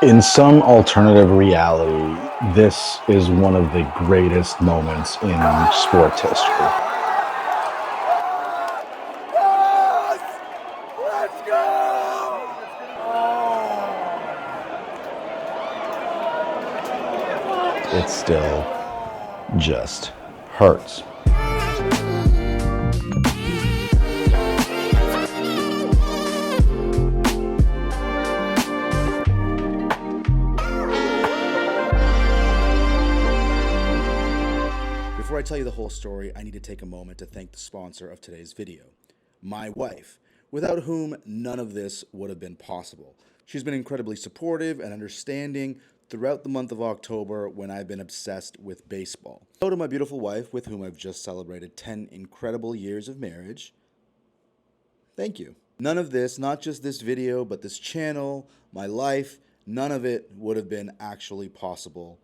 In some alternative reality, this is one of the greatest moments in sports history. Let's go! It still just hurts. Before I tell you the whole story, I need to take a moment to thank the sponsor of today's video, my wife, without whom none of this would have been possible. She's been incredibly supportive and understanding throughout the month of October when I've been obsessed with baseball. Hello to my beautiful wife, with whom I've just celebrated 10 incredible years of marriage. Thank you. None of this, not just this video, but this channel, my life, none of it would have been actually possible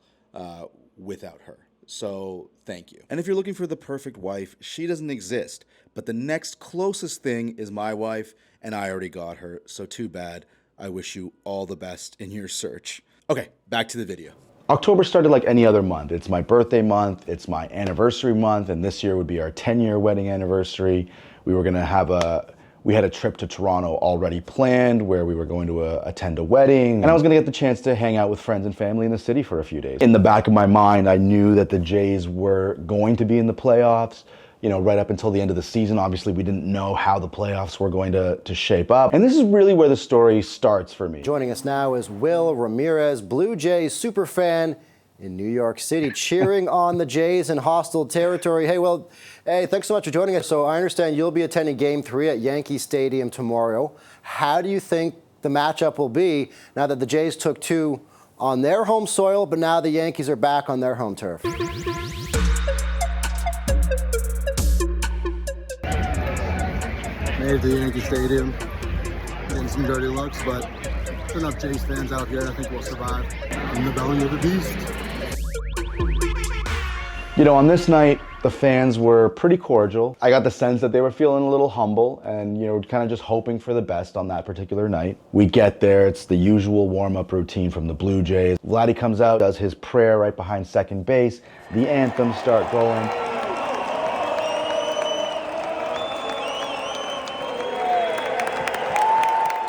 without her. So thank you. And if you're looking for the perfect wife, she doesn't exist. But the next closest thing is my wife, and I already got her. So too bad. I wish you all the best in your search. Okay, back to the video. October started like any other month. It's my birthday month, it's my anniversary month, and this year would be our 10-year wedding anniversary. We were gonna have we had a trip to Toronto already planned where we were going to attend a wedding, and I was gonna get the chance to hang out with friends and family in the city for a few days. In the back of my mind, I knew that the Jays were going to be in the playoffs, you know, right up until the end of the season. Obviously, we didn't know how the playoffs were going to shape up. And this is really where the story starts for me. Joining us now is Will Ramirez, Blue Jays superfan in New York City, cheering on the Jays in hostile territory. Hey, Will, hey, thanks so much for joining us. So I understand you'll be attending Game 3 at Yankee Stadium tomorrow. How do you think the matchup will be now that the Jays took 2 on their home soil, but now the Yankees are back on their home turf? Made it to Yankee Stadium, getting some dirty looks, but there's enough Jays fans out here. I think we'll survive in the belly of the beast. You know, on this night, the fans were pretty cordial. I got the sense that they were feeling a little humble and, you know, kind of just hoping for the best on that particular night. We get there, it's the usual warm-up routine from the Blue Jays. Vladdy comes out, does his prayer right behind second base. The anthems start going.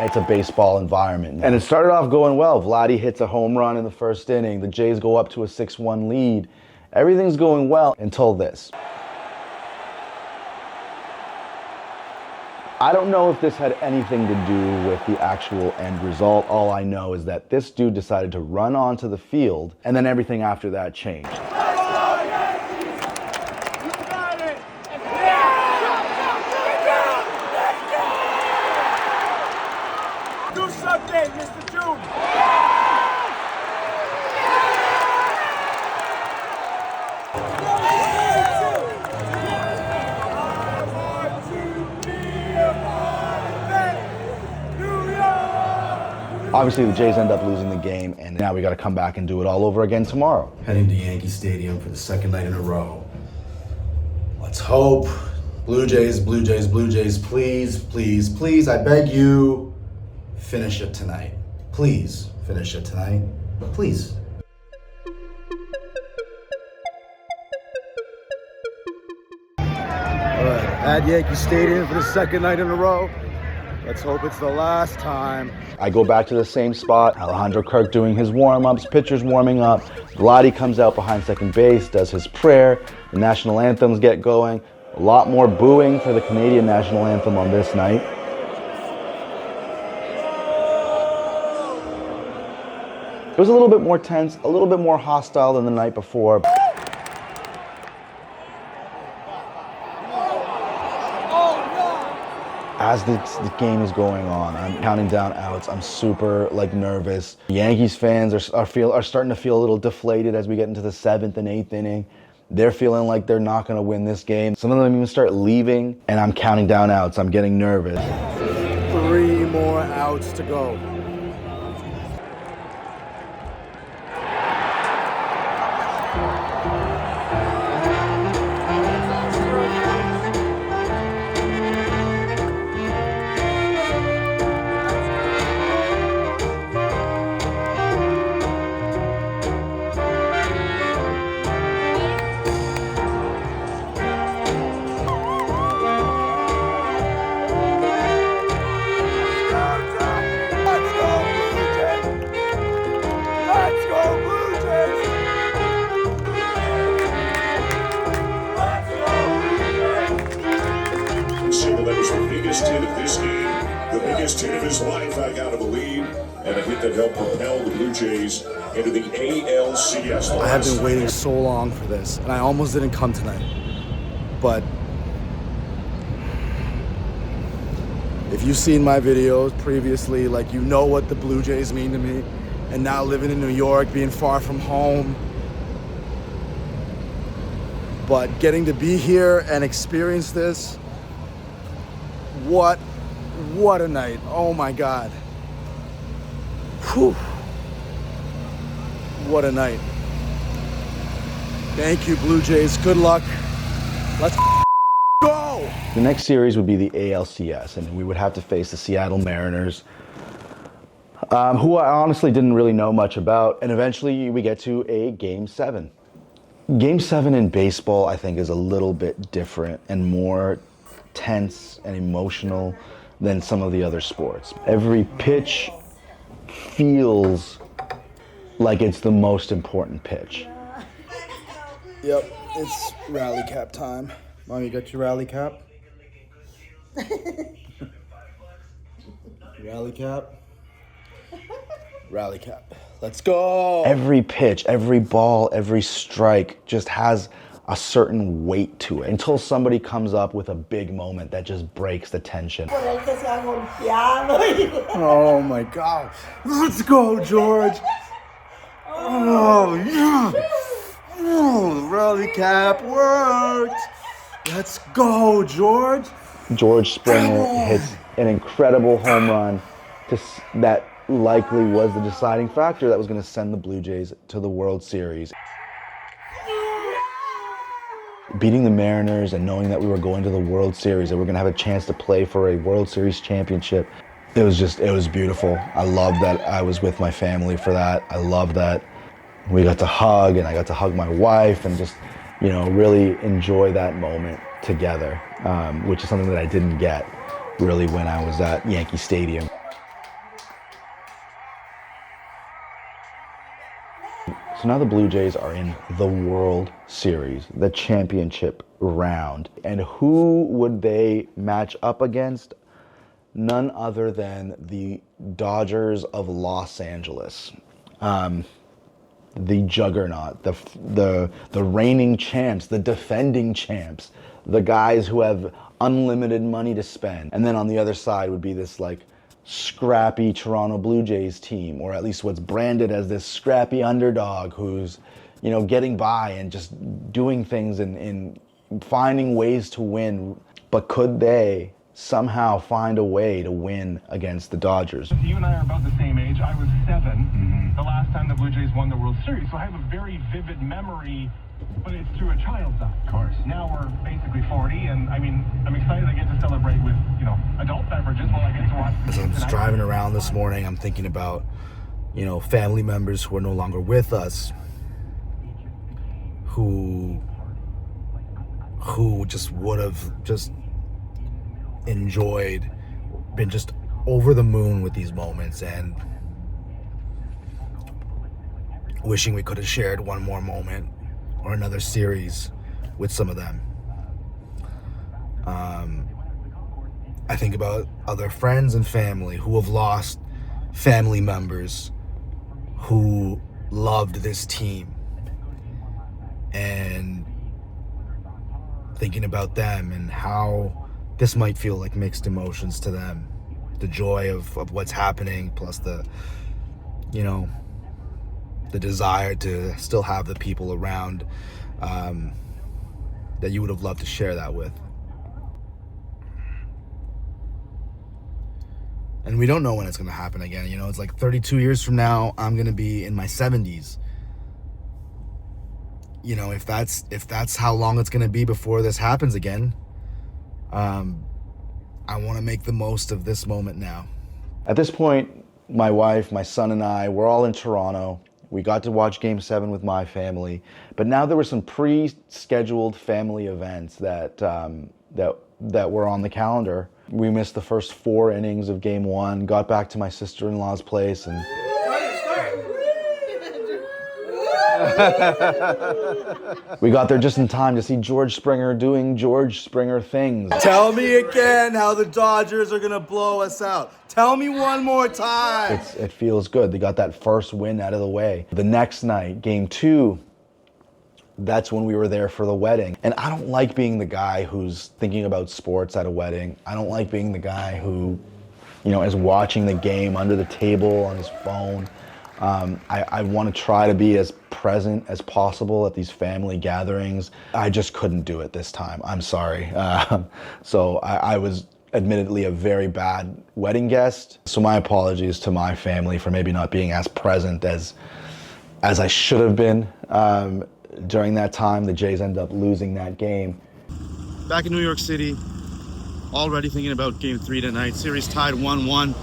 It's a baseball environment. And it started off going well. Vladdy hits a home run in the first inning. The Jays go up to a 6-1 lead. Everything's going well until this. I don't know if this had anything to do with the actual end result. All I know is that this dude decided to run onto the field, and then everything after that changed. Do something, Mr. June! Obviously, the Jays end up losing the game, and now we got to come back and do it all over again tomorrow. Heading to Yankee Stadium for the second night in a row. Let's hope. Blue Jays, Blue Jays, Blue Jays, please, please, please, I beg you, finish it tonight. Please, finish it tonight. Please. All right, at Yankee Stadium for the second night in a row. Let's hope it's the last time. I go back to the same spot. Alejandro Kirk doing his warm-ups, pitchers warming up. Vladdy comes out behind second base, does his prayer. The national anthems get going. A lot more booing for the Canadian national anthem on this night. It was a little bit more tense, a little bit more hostile than the night before. As the game is going on, I'm counting down outs. I'm super nervous. Yankees fans are starting to feel a little deflated as we get into the 7th and 8th inning. They're feeling like they're not going to win this game. Some of them even start leaving, and I'm counting down outs. I'm getting nervous. 3 more outs to go. Yankees hit, the biggest hit of his life, I gotta believe, and a hit that helped propel the Blue Jays into the ALCS. I have been waiting so long for this, and I almost didn't come tonight. But if you've seen my videos previously, like, you know what the Blue Jays mean to me. And now living in New York, being far from home, but getting to be here and experience this, what a night. Oh my God. Whew. What a night. Thank you, Blue Jays. Good luck. Let's go. The next series would be the ALCS, and we would have to face the Seattle Mariners, who I honestly didn't really know much about, and eventually we get to a Game 7. Game 7 in baseball, I think, is a little bit different and more tense and emotional than some of the other sports. Every pitch feels like it's the most important pitch. Yep, it's rally cap time. Mom, you got your rally cap? Rally cap? Rally cap. Let's go! Every pitch, every ball, every strike just has a certain weight to it until somebody comes up with a big moment that just breaks the tension. Oh my God. Let's go, George! Oh, yeah! Oh, rally cap worked! Let's go, George! George Springer hits an incredible home run that likely was the deciding factor that was going to send the Blue Jays to the World Series. Beating the Mariners and knowing that we were going to the World Series, that we're going to have a chance to play for a World Series championship, it was beautiful. I love that I was with my family for that. I love that we got to hug, and I got to hug my wife and just, really enjoy that moment together, which is something that I didn't get really when I was at Yankee Stadium. So now the Blue Jays are in the World Series, the championship round. And who would they match up against? None other than the Dodgers of Los Angeles. The juggernaut, the reigning champs, the defending champs, the guys who have unlimited money to spend. And then on the other side would be this scrappy Toronto Blue Jays team, or at least what's branded as this scrappy underdog who's, getting by and just doing things and finding ways to win. But could they somehow find a way to win against the Dodgers? You and I are about the same age. I was 7 the last time the Blue Jays won the World Series, so I have a very vivid memory, but it's through a child's eye. Of course. Now we're basically 40, and I'm excited I get to celebrate with, adult beverages while I get to watch. As I'm just driving around this morning, I'm thinking about, family members who are no longer with us, who just would have just enjoyed, been just over the moon with these moments, and wishing we could have shared one more moment or another series with some of them. I think about other friends and family who have lost family members who loved this team, and thinking about them and how this might feel like mixed emotions to them. The joy of what's happening, plus the desire to still have the people around that you would have loved to share that with. And we don't know when it's going to happen again. It's like 32 years from now, I'm going to be in my 70s. If that's how long it's going to be before this happens again, I want to make the most of this moment now. At this point, my wife, my son, and I, we're all in Toronto. We got to watch Game 7 with my family, but now there were some pre-scheduled family events that were on the calendar. We missed the first 4 innings of Game 1, got back to my sister-in-law's place, and We got there just in time to see George Springer doing George Springer things. Tell me again how the Dodgers are gonna blow us out. Tell me one more time. It feels good. They got that first win out of the way. The next night, game 2, that's when we were there for the wedding. And I don't like being the guy who's thinking about sports at a wedding. I don't like being the guy who, is watching the game under the table on his phone. I want to try to be as present as possible at these family gatherings. I just couldn't do it this time. I'm sorry. So I was admittedly a very bad wedding guest. So my apologies to my family for maybe not being as present as I should have been. During that time, the Jays ended up losing that game. Back in New York City, already thinking about game 3 tonight. Series tied 1-1.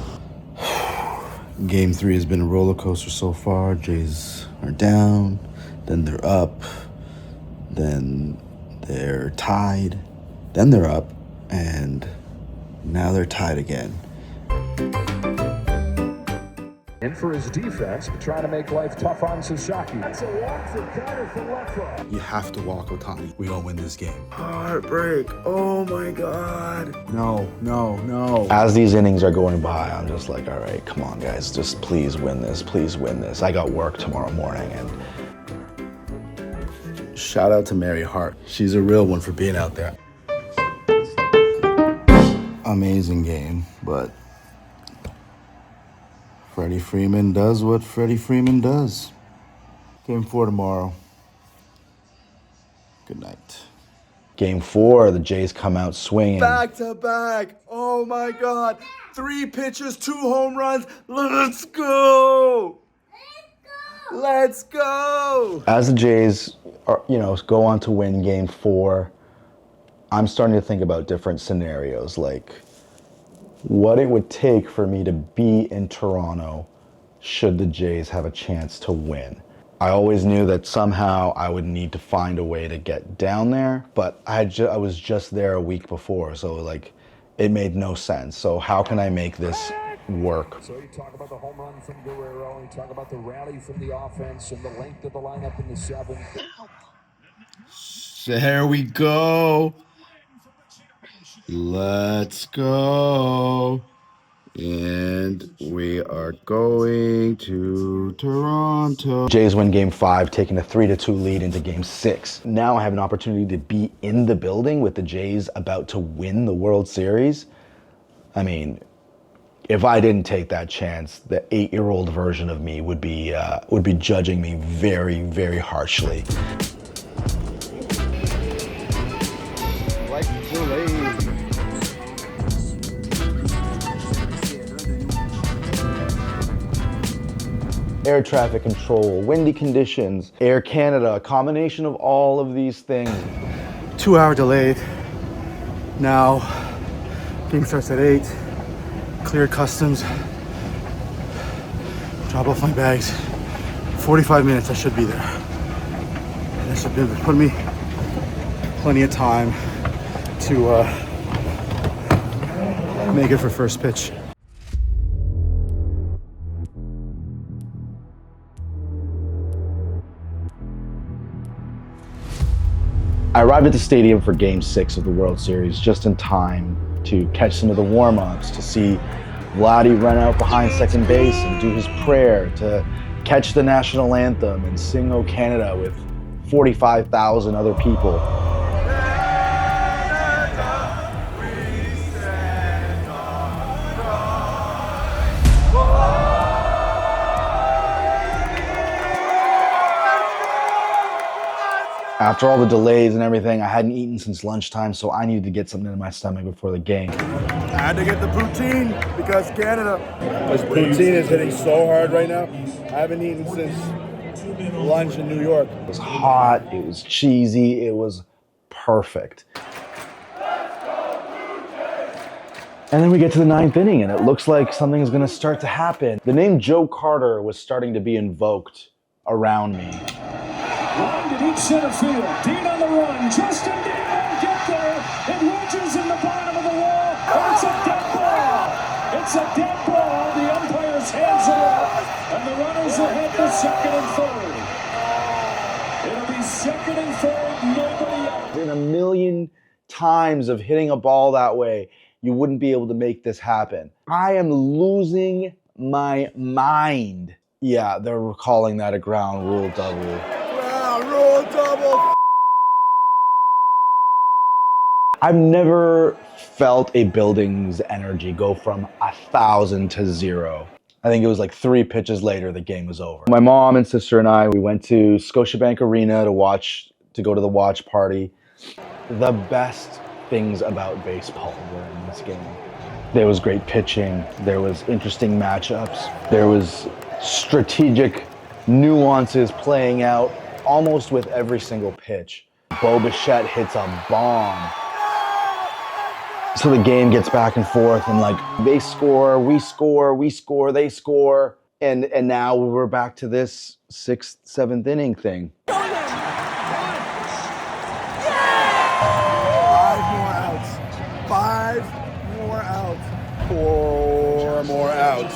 Game 3 has been a roller coaster so far. Jays are down, then they're up, then they're tied, then they're up, and now they're tied again. In for his defense, but trying to make life tough on Sasaki. That's a walk for Carter from left side. You have to walk Ohtani. We all win this game. Heartbreak. Oh my God. No. As these innings are going by, I'm just like, all right, come on, guys, just please win this. Please win this. I got work tomorrow morning. And shout out to Mary Hart. She's a real one for being out there. Amazing game, but Freddie Freeman does what Freddie Freeman does. Game 4 tomorrow. Good night. Game 4, the Jays come out swinging. Back to back. Oh my God. 3 pitches, 2 home runs. Let's go. Let's go. As the Jays are, go on to win game 4, I'm starting to think about different scenarios, like what it would take for me to be in Toronto should the Jays have a chance to win. I always knew that somehow I would need to find a way to get down there, but I was just there a week before, so it made no sense. So how can I make this work? So you talk about the home run from Guerrero, you talk about the rally from the offense and the length of the lineup in the 7th. There we go. Let's go. And we are going to Toronto. Jays win game 5, taking a 3-2 lead into game 6. Now I have an opportunity to be in the building with the Jays about to win the World Series. I mean, if I didn't take that chance, the 8-year-old version of me would be judging me very, very harshly. Air traffic control, windy conditions, Air Canada, a combination of all of these things. 2-hour delayed. Now, game starts at 8. Clear customs. Drop off my bags. 45 minutes, I should be there. That should put me plenty of time to make it for first pitch. I arrived at the stadium for Game 6 of the World Series just in time to catch some of the warm-ups, to see Vladdy run out behind second base and do his prayer, to catch the national anthem and sing "O Canada" with 45,000 other people. After all the delays and everything, I hadn't eaten since lunchtime, so I needed to get something in my stomach before the game. I had to get the poutine because Canada. This poutine is hitting so hard right now. I haven't eaten since lunch in New York. It was hot, it was cheesy, it was perfect. And then we get to the 9th inning, and it looks like something is going to start to happen. The name Joe Carter was starting to be invoked around me. Line to deep center field. Dean on the run. Justin Dean won't get there. It wedges in the bottom of the wall. And it's a dead ball. It's a dead ball. The umpire's hands it off. And the runners are head to second and third. second and third, nobody out. In a million times of hitting a ball that way, you wouldn't be able to make this happen. I am losing my mind. Yeah, they're calling that a ground rule double. Ground rule double. I've never felt a building's energy go from 1,000 to 0. I think it was like 3 pitches later, the game was over. My mom and sister and I, we went to Scotiabank Arena to go to the watch party. The best things about baseball were in this game. There was great pitching, there was interesting matchups, there was strategic nuances playing out almost with every single pitch. Bo Bichette hits a bomb. So the game gets back and forth, and like they score, we score, we score, they score, and now we're back to this 6th, 7th inning thing. 5 more outs. 5 more outs. 4 more outs.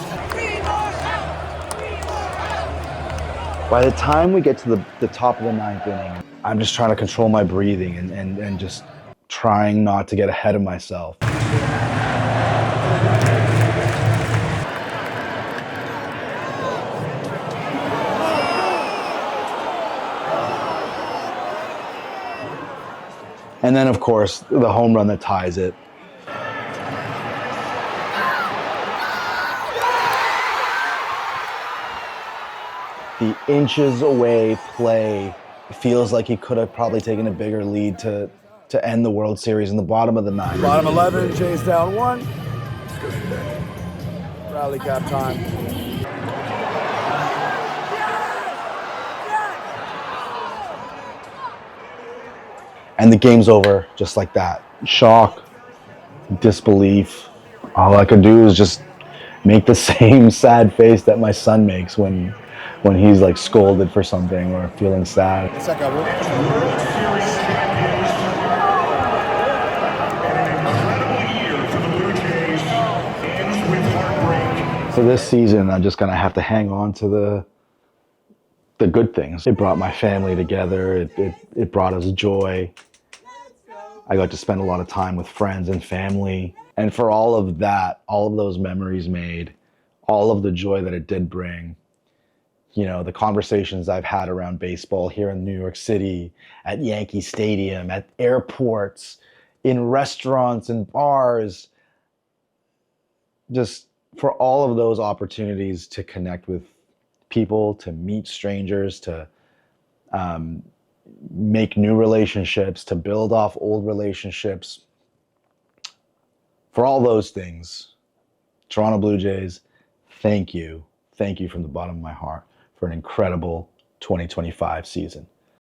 By the time we get to the top of the 9th inning, I'm just trying to control my breathing and just trying not to get ahead of myself. And then, of course, the home run that ties it. The inches away play feels like he could have probably taken a bigger lead to end the World Series in the bottom of the 9th. Bottom 11, Jays down 1. Rally cap time. And the game's over just like that. Shock, disbelief. All I could do is just make the same sad face that my son makes when he's like scolded for something or feeling sad. So this season, I'm just gonna have to hang on to the good things. It brought my family together. It brought us joy. I got to spend a lot of time with friends and family. And for all of that, all of those memories made, all of the joy that it did bring, you know, the conversations I've had around baseball here in New York City, at Yankee Stadium, at airports, in restaurants and bars, just for all of those opportunities to connect with people, to meet strangers, to make new relationships, to build off old relationships. For all those things, Toronto Blue Jays, thank you. Thank you from the bottom of my heart for an incredible 2025 season.